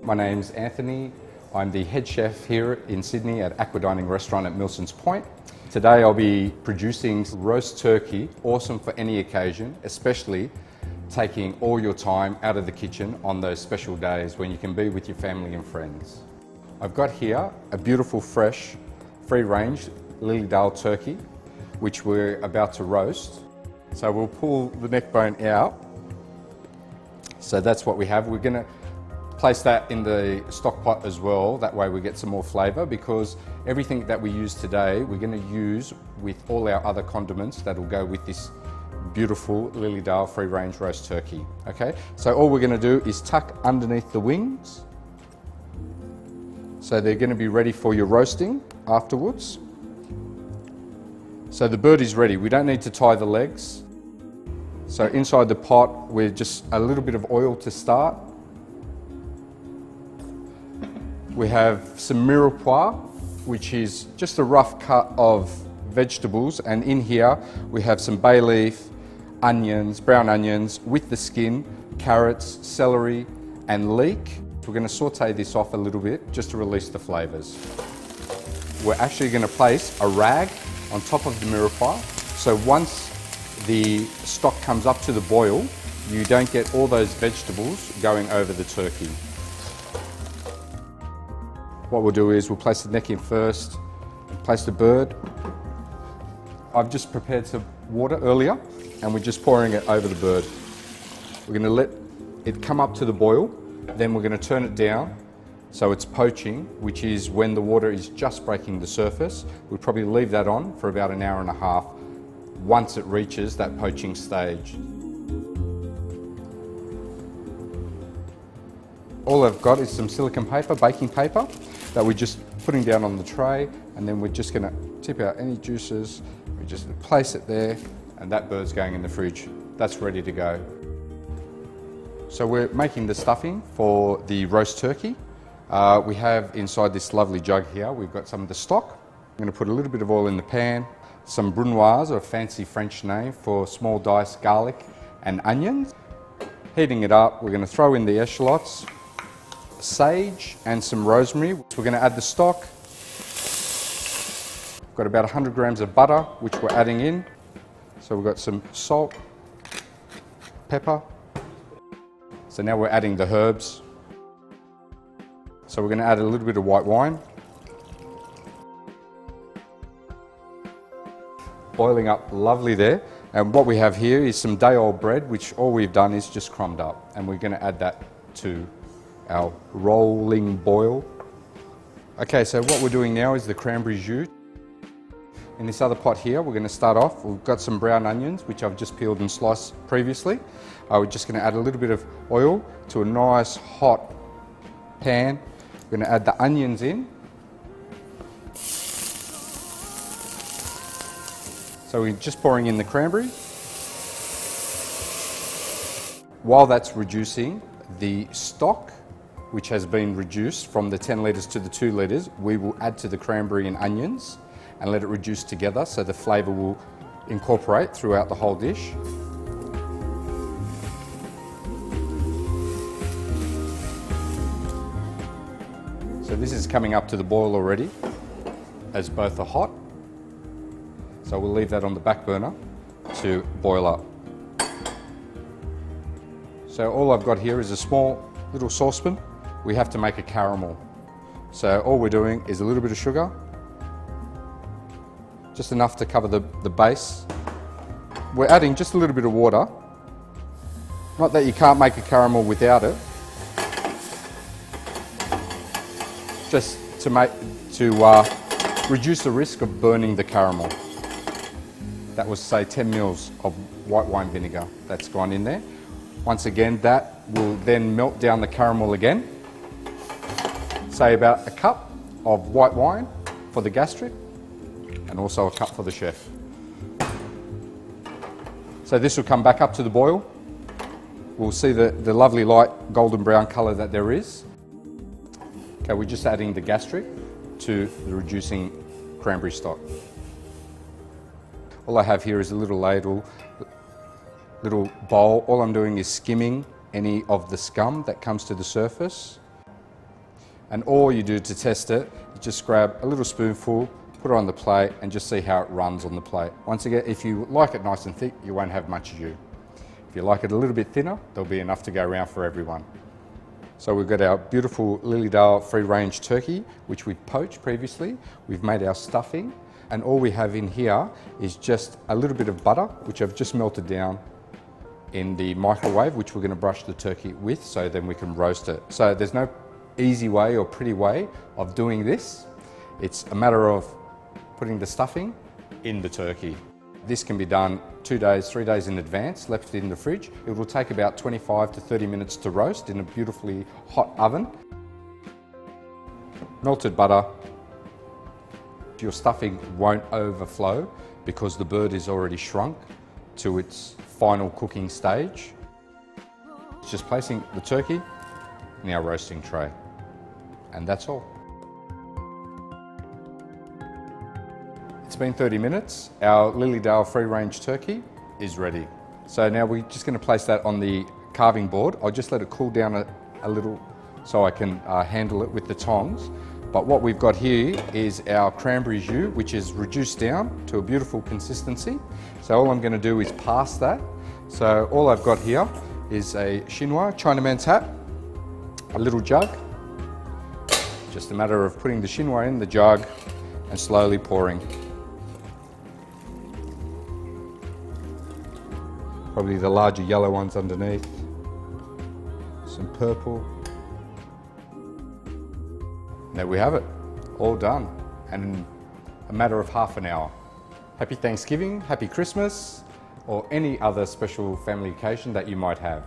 My name's Anthony. I'm the head chef here in Sydney at Aqua Dining restaurant at Milsons Point. Today I'll be producing roast turkey, awesome for any occasion, especially taking all your time out of the kitchen on those special days when you can be with your family and friends. I've got here a beautiful fresh, free-range Lilydale turkey, which we're about to roast. So we'll pull the neck bone out. So that's what we have. We're going to place that in the stock pot as well, that way we get some more flavour, because everything that we use today we're going to use with all our other condiments that will go with this beautiful Lilydale free range roast turkey. Okay, so all we're going to do is tuck underneath the wings, so they're going to be ready for your roasting afterwards. So the bird is ready, we don't need to tie the legs. So inside the pot we're just a little bit of oil to start. We have some mirepoix, which is just a rough cut of vegetables, and in here we have some bay leaf, onions, brown onions with the skin, carrots, celery and leek. We're going to saute this off a little bit just to release the flavours. We're actually going to place a rag on top of the mirepoix, so once the stock comes up to the boil, you don't get all those vegetables going over the turkey. What we'll do is we'll place the neck in first, place the bird. I've just prepared some water earlier and we're just pouring it over the bird. We're going to let it come up to the boil, then we're going to turn it down so it's poaching, which is when the water is just breaking the surface. We'll probably leave that on for about an hour and a half once it reaches that poaching stage. All I've got is some silicone paper, baking paper, that we're just putting down on the tray, and then we're just going to tip out any juices. We just place it there, and that bird's going in the fridge. That's ready to go. So we're making the stuffing for the roast turkey. We have inside this lovely jug here, we've got some of the stock. I'm going to put a little bit of oil in the pan, some brunoise, or a fancy French name for small diced garlic and onions. Heating it up, we're going to throw in the echallots, sage and some rosemary. We're going to add the stock. We've got about 100 grams of butter, which we're adding in. So we've got some salt, pepper. So now we're adding the herbs. So we're going to add a little bit of white wine. Boiling up lovely there. And what we have here is some day-old bread, which all we've done is just crumbed up. And we're going to add that to our rolling boil. Okay, so what we're doing now is the cranberry jus. In this other pot here, we're going to start off, we've got some brown onions, which I've just peeled and sliced previously. We're just going to add a little bit of oil to a nice hot pan. We're going to add the onions in. So we're just pouring in the cranberry. While that's reducing, the stock, which has been reduced from the 10 litres to the 2 litres, we will add to the cranberry and onions and let it reduce together so the flavour will incorporate throughout the whole dish. So this is coming up to the boil already, as both are hot. So we'll leave that on the back burner to boil up. So all I've got here is a small little saucepan. We have to make a caramel. So all we're doing is a little bit of sugar, just enough to cover the base. We're adding just a little bit of water. Not that you can't make a caramel without it. Just to reduce the risk of burning the caramel. That was, say, 10 mils of white wine vinegar that's gone in there. Once again, that will then melt down the caramel again. Say about a cup of white wine for the gastric, and also a cup for the chef. So this will come back up to the boil. We'll see the lovely light golden brown colour that there is. Okay, we're just adding the gastric to the reducing cranberry stock. All I have here is a little ladle, little bowl. All I'm doing is skimming any of the scum that comes to the surface. And all you do to test it, you just grab a little spoonful, put it on the plate and just see how it runs on the plate. Once again, if you like it nice and thick, you won't have much to do. If you like it a little bit thinner, there'll be enough to go around for everyone. So we've got our beautiful Lilydale free-range turkey, which we've poached previously. We've made our stuffing, and all we have in here is just a little bit of butter, which I've just melted down in the microwave, which we're going to brush the turkey with, so then we can roast it. So there's no easy way or pretty way of doing this. It's a matter of putting the stuffing in the turkey. This can be done 2 days, 3 days in advance, left in the fridge. It will take about 25 to 30 minutes to roast in a beautifully hot oven. Melted butter. Your stuffing won't overflow because the bird is already shrunk to its final cooking stage. It's just placing the turkey in our roasting tray, and that's all. It's been 30 minutes. Our Lilydale free-range turkey is ready. So now we're just going to place that on the carving board. I'll just let it cool down a little so I can handle it with the tongs. But what we've got here is our cranberry jus, which is reduced down to a beautiful consistency. So all I'm going to do is pass that. So all I've got here is a chinois, Chinaman's hat, a little jug. Just a matter of putting the chinois in the jug and slowly pouring. Probably the larger yellow ones underneath. Some purple. There we have it, all done, and in a matter of half an hour. Happy Thanksgiving, happy Christmas, or any other special family occasion that you might have.